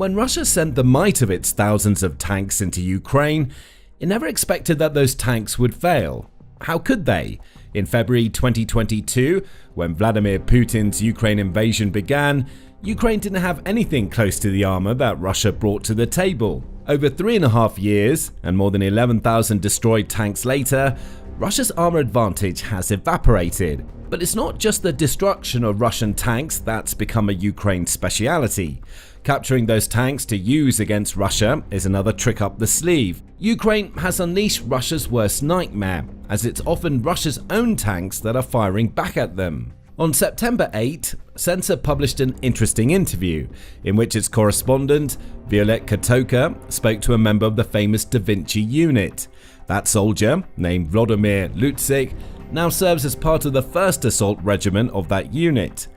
When Russia sent the might of its thousands of tanks into Ukraine, it never expected that those tanks would fail. How could they? In February 2022, when Vladimir Putin's Ukraine invasion began, Ukraine didn't have anything close to the armor that Russia brought to the table. Over 3.5 years, and more than 11,000 destroyed tanks later, Russia's armor advantage has evaporated. But it's not just the destruction of Russian tanks that's become a Ukraine speciality. Capturing those tanks to use against Russia is another trick up the sleeve. Ukraine has unleashed Russia's worst nightmare, as it's often Russia's own tanks that are firing back at them. On September 8, Censor published an interesting interview in which its correspondent, Violet Katoka, spoke to a member of the famous Da Vinci unit. That soldier, named Vladimir Lutzik, now serves as part of the 1st Assault Regiment of that unit.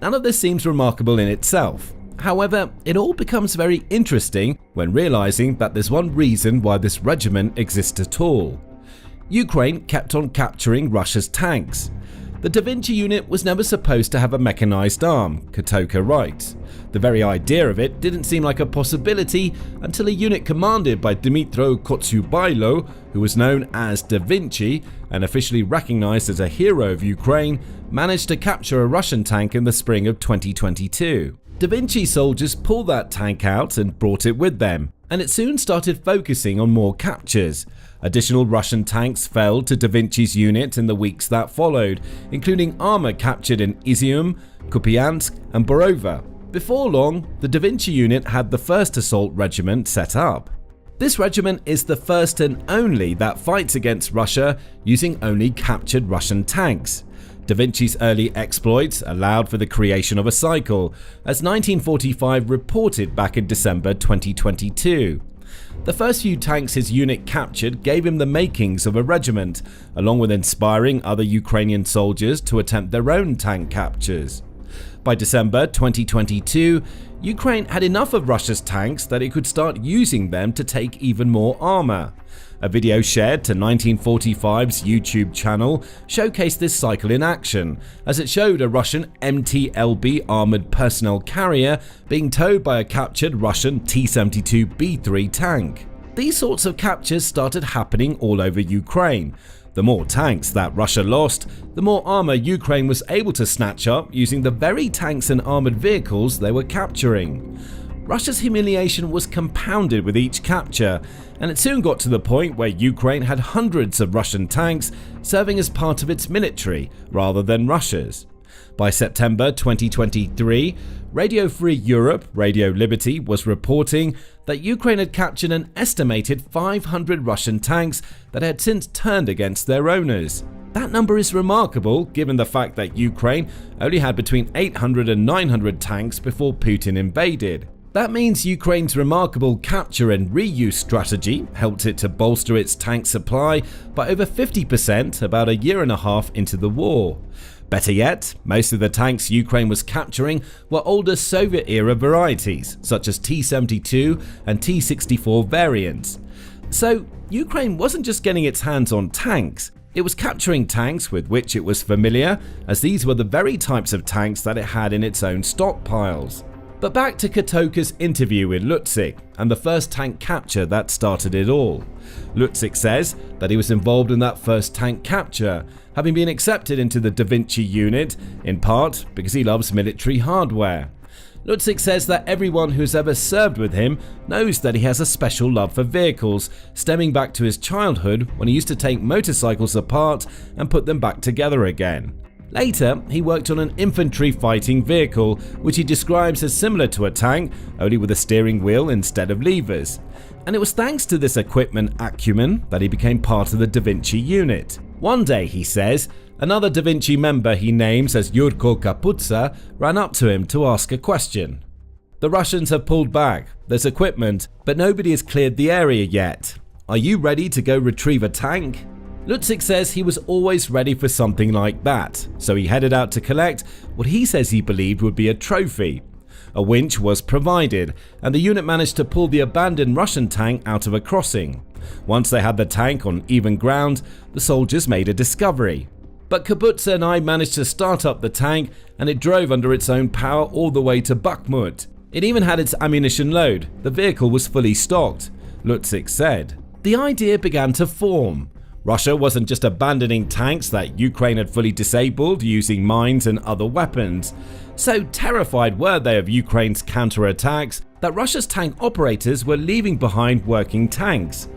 None of this seems remarkable in itself. However, it all becomes very interesting when realizing that there's one reason why this regiment exists at all. Ukraine kept on capturing Russia's tanks. The Da Vinci unit was never supposed to have a mechanized arm, Katoka writes. The very idea of it didn't seem like a possibility until a unit commanded by Dmytro Kotsubailo, who was known as Da Vinci and officially recognized as a hero of Ukraine, managed to capture a Russian tank in the spring of 2022. Da Vinci soldiers pulled that tank out and brought it with them, and it soon started focusing on more captures. Additional Russian tanks fell to Da Vinci's unit in the weeks that followed, including armor captured in Izium, Kupiansk and Borova. Before long, the Da Vinci unit had the 1st Assault Regiment set up. This regiment is the first and only that fights against Russia using only captured Russian tanks. Da Vinci's early exploits allowed for the creation of a cycle, as 1945 reported back in December 2022. The first few tanks his unit captured gave him the makings of a regiment, along with inspiring other Ukrainian soldiers to attempt their own tank captures. By December 2022, Ukraine had enough of Russia's tanks that it could start using them to take even more armor. A video shared to 1945's YouTube channel showcased this cycle in action, as it showed a Russian MT-LB armored personnel carrier being towed by a captured Russian T-72B3 tank. These sorts of captures started happening all over Ukraine. The more tanks that Russia lost, the more armor Ukraine was able to snatch up using the very tanks and armored vehicles they were capturing. Russia's humiliation was compounded with each capture, and it soon got to the point where Ukraine had hundreds of Russian tanks serving as part of its military rather than Russia's. By September 2023, Radio Free Europe, Radio Liberty, was reporting that Ukraine had captured an estimated 500 Russian tanks that had since turned against their owners. That number is remarkable given the fact that Ukraine only had between 800 and 900 tanks before Putin invaded. That means Ukraine's remarkable capture and reuse strategy helped it to bolster its tank supply by over 50% about a year and a half into the war. Better yet, most of the tanks Ukraine was capturing were older Soviet-era varieties, such as T-72 and T-64 variants. So, Ukraine wasn't just getting its hands on tanks, it was capturing tanks with which it was familiar, as these were the very types of tanks that it had in its own stockpiles. But back to Katoka's interview with Lutzik and the first tank capture that started it all. Lutzik says that he was involved in that first tank capture, having been accepted into the Da Vinci unit, in part because he loves military hardware. Lutzik says that everyone who's ever served with him knows that he has a special love for vehicles, stemming back to his childhood when he used to take motorcycles apart and put them back together again. Later, he worked on an infantry fighting vehicle, which he describes as similar to a tank, only with a steering wheel instead of levers. And it was thanks to this equipment acumen that he became part of the Da Vinci unit. One day, he says, another Da Vinci member he names as Yurko Kaputsa ran up to him to ask a question. "The Russians have pulled back, there's equipment, but nobody has cleared the area yet. Are you ready to go retrieve a tank?" Lutzik says he was always ready for something like that, so he headed out to collect what he says he believed would be a trophy. A winch was provided, and the unit managed to pull the abandoned Russian tank out of a crossing. Once they had the tank on even ground, the soldiers made a discovery. But Kaputsa and I managed to start up the tank, and it drove under its own power all the way to Bakhmut. It even had its ammunition load. The vehicle was fully stocked, Lutzik said. The idea began to form. Russia wasn't just abandoning tanks that Ukraine had fully disabled using mines and other weapons. So terrified were they of Ukraine's counterattacks that Russia's tank operators were leaving behind working tanks.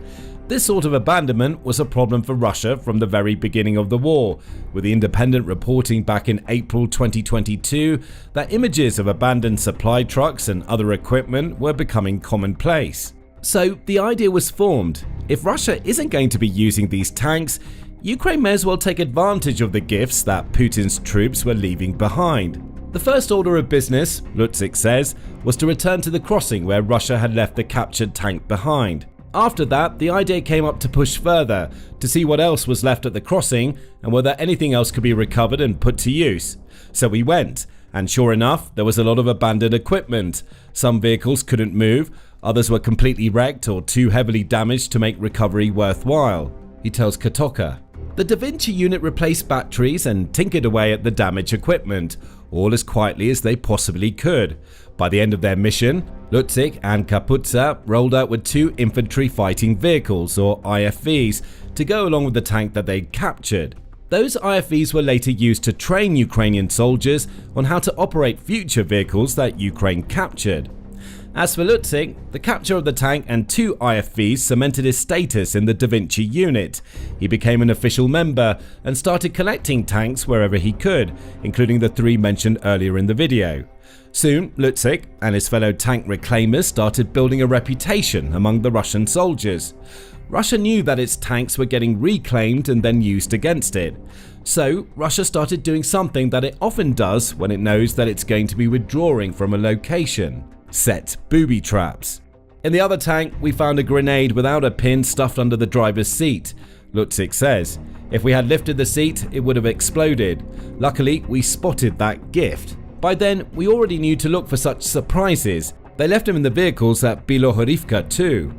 This sort of abandonment was a problem for Russia from the very beginning of the war, with The Independent reporting back in April 2022 that images of abandoned supply trucks and other equipment were becoming commonplace. So the idea was formed: if Russia isn't going to be using these tanks, Ukraine may as well take advantage of the gifts that Putin's troops were leaving behind. The first order of business, Lutzik says, was to return to the crossing where Russia had left the captured tank behind. After that, the idea came up to push further, to see what else was left at the crossing and whether anything else could be recovered and put to use. So we went, and sure enough, there was a lot of abandoned equipment. Some vehicles couldn't move, others were completely wrecked or too heavily damaged to make recovery worthwhile, he tells Kotoka. The Da Vinci unit replaced batteries and tinkered away at the damaged equipment, all as quietly as they possibly could. By the end of their mission, Lutzik and Kaputsa rolled out with 2 infantry fighting vehicles, or IFVs, to go along with the tank that they'd captured. Those IFVs were later used to train Ukrainian soldiers on how to operate future vehicles that Ukraine captured. As for Lutzik, the capture of the tank and 2 IFVs cemented his status in the Da Vinci unit. He became an official member and started collecting tanks wherever he could, including the 3 mentioned earlier in the video. Soon, Lutzik and his fellow tank reclaimers started building a reputation among the Russian soldiers. Russia knew that its tanks were getting reclaimed and then used against it. So, Russia started doing something that it often does when it knows that it's going to be withdrawing from a location: set booby traps. In the other tank, we found a grenade without a pin stuffed under the driver's seat, Lutzik says. If we had lifted the seat, it would have exploded. Luckily, we spotted that gift. By then, we already knew to look for such surprises. They left them in the vehicles at Bilohorivka too.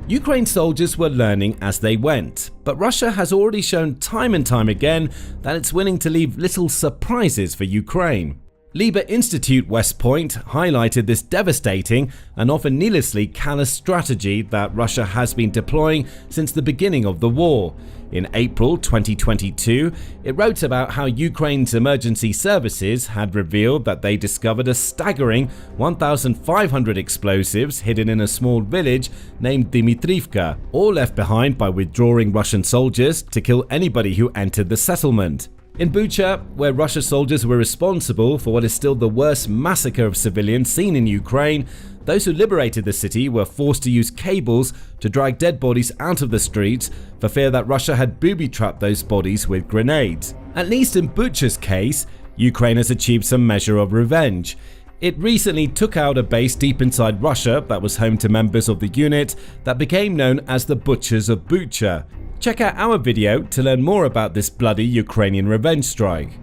Ukraine soldiers were learning as they went, but Russia has already shown time and time again that it's willing to leave little surprises for Ukraine. Liebe Institute West Point highlighted this devastating and often needlessly callous strategy that Russia has been deploying since the beginning of the war. In April 2022, it wrote about how Ukraine's emergency services had revealed that they discovered a staggering 1,500 explosives hidden in a small village named Dmitrivka, all left behind by withdrawing Russian soldiers to kill anybody who entered the settlement. In Bucha, where Russian soldiers were responsible for what is still the worst massacre of civilians seen in Ukraine, those who liberated the city were forced to use cables to drag dead bodies out of the streets for fear that Russia had booby-trapped those bodies with grenades. At least in Bucha's case, Ukraine has achieved some measure of revenge. It recently took out a base deep inside Russia that was home to members of the unit that became known as the Butchers of Bucha. Check out our video to learn more about this bloody Ukrainian revenge strike.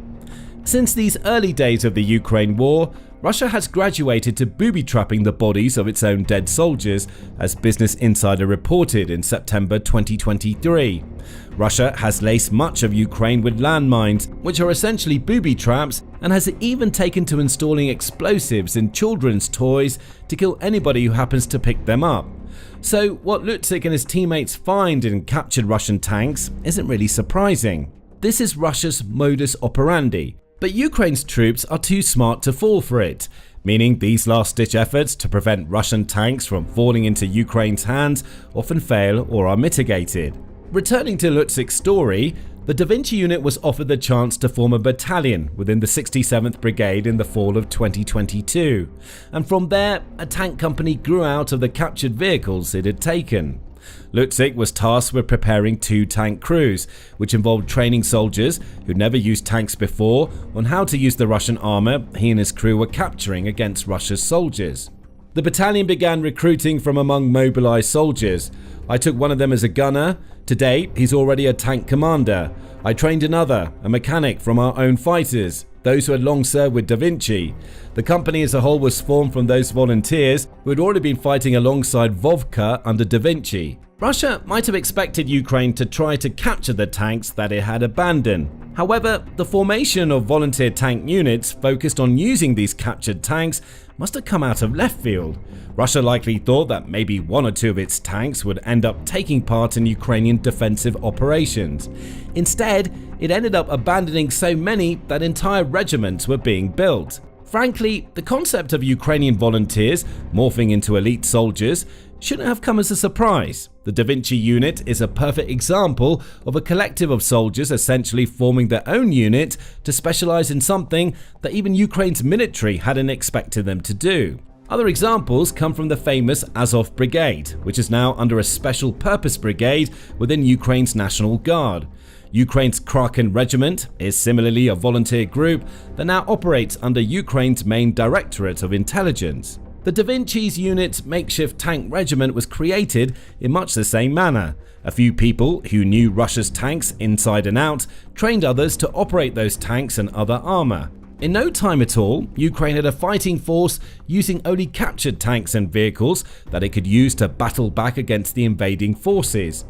Since these early days of the Ukraine war, Russia has graduated to booby-trapping the bodies of its own dead soldiers, as Business Insider reported in September 2023. Russia has laced much of Ukraine with landmines, which are essentially booby traps, and has even taken to installing explosives in children's toys to kill anybody who happens to pick them up. So what Lutzik and his teammates find in captured Russian tanks isn't really surprising. This is Russia's modus operandi, but Ukraine's troops are too smart to fall for it, meaning these last-ditch efforts to prevent Russian tanks from falling into Ukraine's hands often fail or are mitigated. Returning to Lutzik's story, the Da Vinci unit was offered the chance to form a battalion within the 67th Brigade in the fall of 2022, and from there, a tank company grew out of the captured vehicles it had taken. Lutzik was tasked with preparing 2 tank crews, which involved training soldiers who'd never used tanks before on how to use the Russian armor he and his crew were capturing against Russia's soldiers. The battalion began recruiting from among mobilized soldiers. I took one of them as a gunner. To date, he's already a tank commander. I trained another, a mechanic from our own fighters, those who had long served with Da Vinci. The company as a whole was formed from those volunteers who had already been fighting alongside Vovka under Da Vinci. Russia might have expected Ukraine to try to capture the tanks that it had abandoned. However, the formation of volunteer tank units focused on using these captured tanks must have come out of left field. Russia likely thought that maybe one or two of its tanks would end up taking part in Ukrainian defensive operations. Instead, it ended up abandoning so many that entire regiments were being built. Frankly, the concept of Ukrainian volunteers morphing into elite soldiers shouldn't have come as a surprise. The Da Vinci unit is a perfect example of a collective of soldiers essentially forming their own unit to specialize in something that even Ukraine's military hadn't expected them to do. Other examples come from the famous Azov Brigade, which is now under a special purpose brigade within Ukraine's National Guard. Ukraine's Kraken Regiment is similarly a volunteer group that now operates under Ukraine's main Directorate of Intelligence. The Da Vinci's unit's makeshift tank regiment was created in much the same manner. A few people who knew Russia's tanks inside and out trained others to operate those tanks and other armor. In no time at all, Ukraine had a fighting force using only captured tanks and vehicles that it could use to battle back against the invading forces.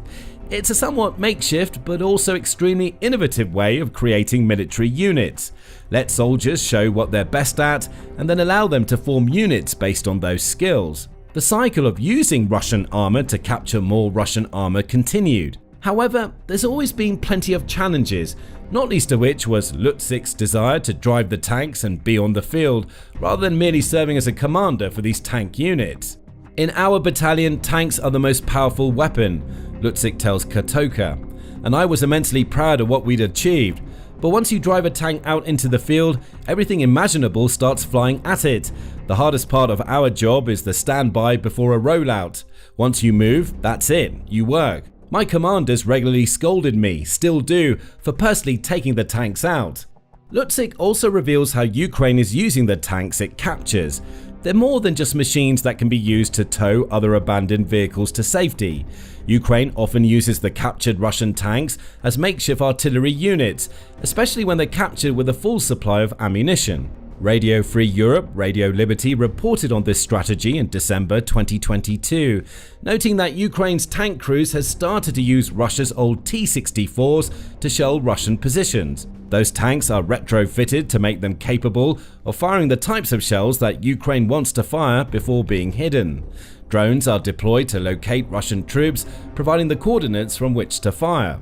It's a somewhat makeshift but also extremely innovative way of creating military units. Let soldiers show what they're best at and then allow them to form units based on those skills. The cycle of using Russian armor to capture more Russian armor continued. However, there's always been plenty of challenges, not least of which was Lutsik's desire to drive the tanks and be on the field, rather than merely serving as a commander for these tank units. "In our battalion, tanks are the most powerful weapon," Lutsik tells Katoka, "and I was immensely proud of what we'd achieved. But once you drive a tank out into the field, everything imaginable starts flying at it. The hardest part of our job is the standby before a rollout. Once you move, that's it, you work. My commanders regularly scolded me, still do, for personally taking the tanks out." Lutsik also reveals how Ukraine is using the tanks it captures. They're more than just machines that can be used to tow other abandoned vehicles to safety. Ukraine often uses the captured Russian tanks as makeshift artillery units, especially when they're captured with a full supply of ammunition. Radio Free Europe, Radio Liberty reported on this strategy in December 2022, noting that Ukraine's tank crews has started to use Russia's old T-64s to shell Russian positions. Those tanks are retrofitted to make them capable of firing the types of shells that Ukraine wants to fire before being hidden. Drones are deployed to locate Russian troops, providing the coordinates from which to fire.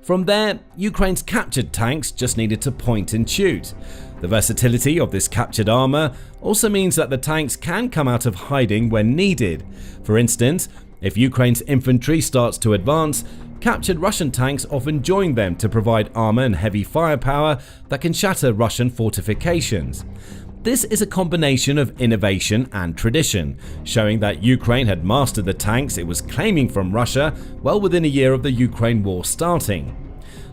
From there, Ukraine's captured tanks just needed to point and shoot. The versatility of this captured armor also means that the tanks can come out of hiding when needed. For instance, if Ukraine's infantry starts to advance, captured Russian tanks often join them to provide armor and heavy firepower that can shatter Russian fortifications. This is a combination of innovation and tradition, showing that Ukraine had mastered the tanks it was claiming from Russia well within a year of the Ukraine war starting.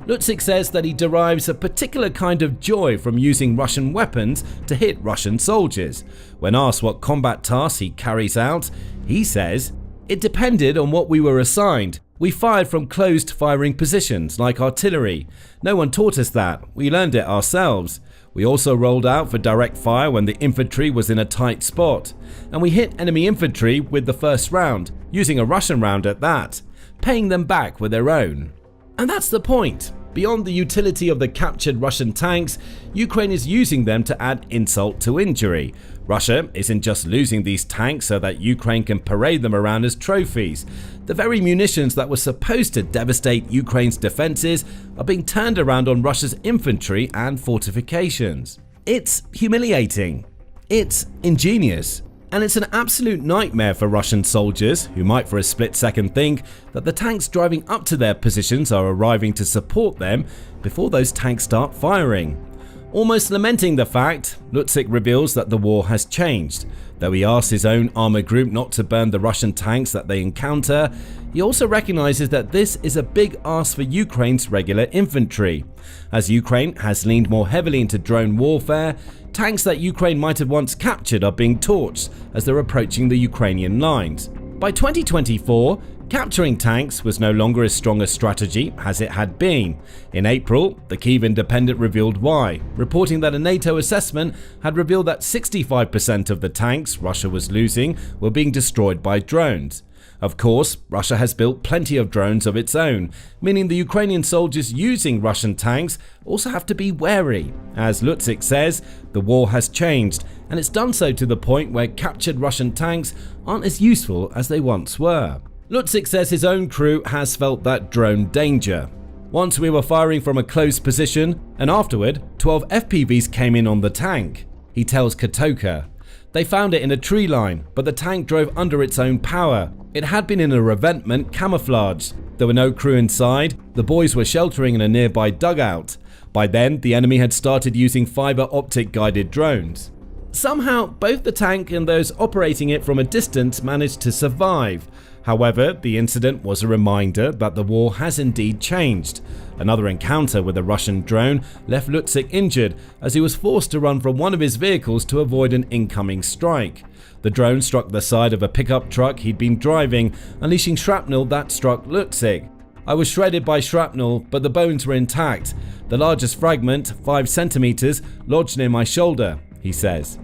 Lutsik says that he derives a particular kind of joy from using Russian weapons to hit Russian soldiers. When asked what combat tasks he carries out, he says, "It depended on what we were assigned. We fired from closed firing positions like artillery. No one taught us that, we learned it ourselves. We also rolled out for direct fire when the infantry was in a tight spot. And we hit enemy infantry with the first round, using a Russian round at that, paying them back with their own." And that's the point. Beyond the utility of the captured Russian tanks, Ukraine is using them to add insult to injury. Russia isn't just losing these tanks so that Ukraine can parade them around as trophies. The very munitions that were supposed to devastate Ukraine's defenses are being turned around on Russia's infantry and fortifications. It's humiliating. It's ingenious. And it's an absolute nightmare for Russian soldiers, who might for a split second think that the tanks driving up to their positions are arriving to support them before those tanks start firing. Almost lamenting the fact, Lutsik reveals that the war has changed. Though he asks his own armor group not to burn the Russian tanks that they encounter, he also recognizes that this is a big ask for Ukraine's regular infantry. As Ukraine has leaned more heavily into drone warfare, tanks that Ukraine might have once captured are being torched as they're approaching the Ukrainian lines. By 2024, capturing tanks was no longer as strong a strategy as it had been. In April, the Kyiv Independent revealed why, reporting that a NATO assessment had revealed that 65% of the tanks Russia was losing were being destroyed by drones. Of course, Russia has built plenty of drones of its own, meaning the Ukrainian soldiers using Russian tanks also have to be wary. As Lutzik says, the war has changed, and it's done so to the point where captured Russian tanks aren't as useful as they once were. Lutzik says his own crew has felt that drone danger. Once we were firing from a close position, and afterward, 12 FPVs came in on the tank. He tells Counterattack. They found it in a tree line, but the tank drove under its own power. It had been in a revetment camouflaged. There were no crew inside. The boys were sheltering in a nearby dugout. By then, the enemy had started using fiber optic guided drones. Somehow, both the tank and those operating it from a distance managed to survive. However, the incident was a reminder that the war has indeed changed. Another encounter with a Russian drone left Lutzik injured as he was forced to run from one of his vehicles to avoid an incoming strike. The drone struck the side of a pickup truck he'd been driving, unleashing shrapnel that struck Lutzik. I was shredded by shrapnel, but the bones were intact. The largest fragment, 5 centimeters, lodged near my shoulder, he says.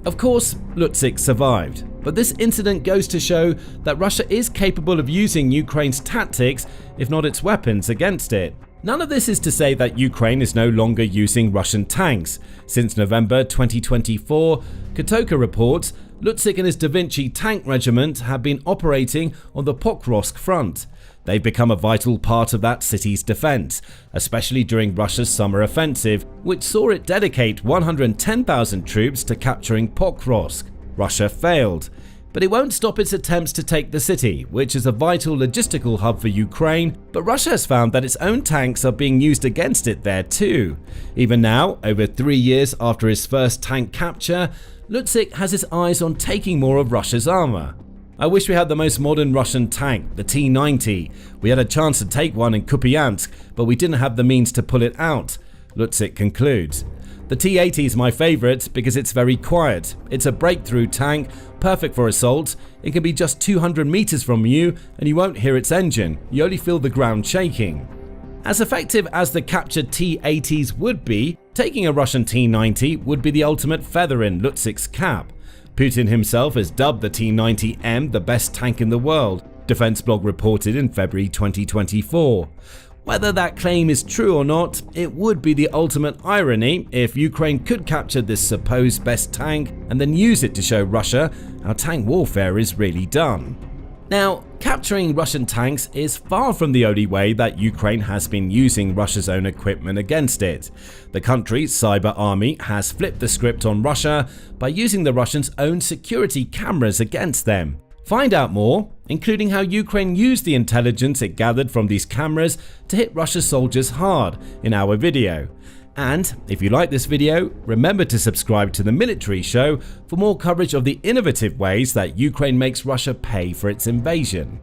Of course, Lutzik survived, but this incident goes to show that Russia is capable of using Ukraine's tactics, if not its weapons, against it. None of this is to say that Ukraine is no longer using Russian tanks. Since November 2024, Counterattack reports Lutzik and his Da Vinci tank regiment have been operating on the Pokrovsk front. They've become a vital part of that city's defense, especially during Russia's summer offensive, which saw it dedicate 110,000 troops to capturing Pokrovsk. Russia failed, but it won't stop its attempts to take the city, which is a vital logistical hub for Ukraine, but Russia has found that its own tanks are being used against it there too. Even now, over 3 years after his first tank capture, Lutzik has his eyes on taking more of Russia's armor. I wish we had the most modern Russian tank, the T-90. We had a chance to take one in Kupiansk, but we didn't have the means to pull it out, Lutzik concludes. The T-80 is my favorite because it's very quiet. It's a breakthrough tank, perfect for assault. It can be just 200 meters from you and you won't hear its engine. You only feel the ground shaking. As effective as the captured T-80s would be, taking a Russian T-90 would be the ultimate feather in Lutzik's cap. Putin himself has dubbed the T-90M the best tank in the world, Defense Blog reported in February 2024. Whether that claim is true or not, it would be the ultimate irony if Ukraine could capture this supposed best tank and then use it to show Russia how tank warfare is really done. Now, capturing Russian tanks is far from the only way that Ukraine has been using Russia's own equipment against it. The country's cyber army has flipped the script on Russia by using the Russians' own security cameras against them. Find out more, including how Ukraine used the intelligence it gathered from these cameras to hit Russia's soldiers hard, in our video. And if you like this video, remember to subscribe to the Military Show for more coverage of the innovative ways that Ukraine makes Russia pay for its invasion.